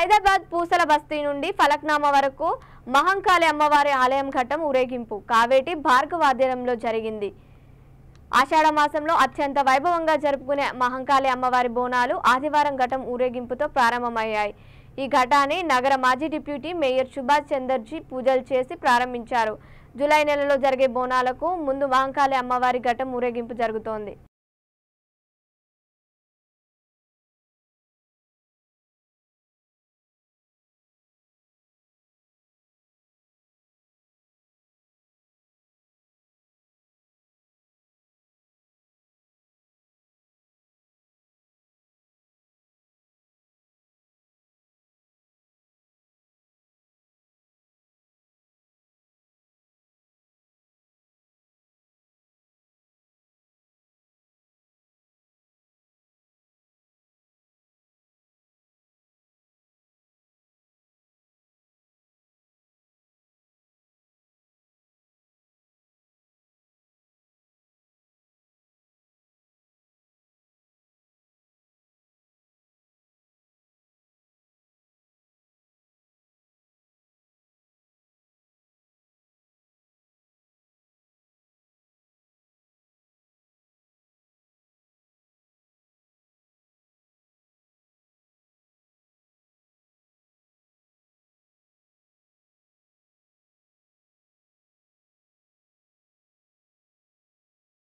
హైదరాబాద్ పూసల బస్తీ నుండి ఫలక్నామా వరకు మహంకాళి అమ్మవారి ఆలయం ఘట్టం ఊరేగింపు కావేటి భార్గవాద్యంలో జరిగింది. ఆషాఢ మాసంలో అత్యంత వైభవంగా జరుపుకునే మహంకాళి అమ్మవారి బోనాలు ఆదివారం ఘట్టం ఊరేగింపుతో ప్రారంభమయ్యాయి. ఈ ఘటాన్ని నగర మాజీ డిప్యూటీ మేయర్ సుభాష్ చందర్జీ పూజలు చేసి ప్రారంభించారు. జూలై నెలలో జరిగే బోనాలకు ముందు మహంకాళి అమ్మవారి ఘట్టం ఊరేగింపు జరుగుతోంది.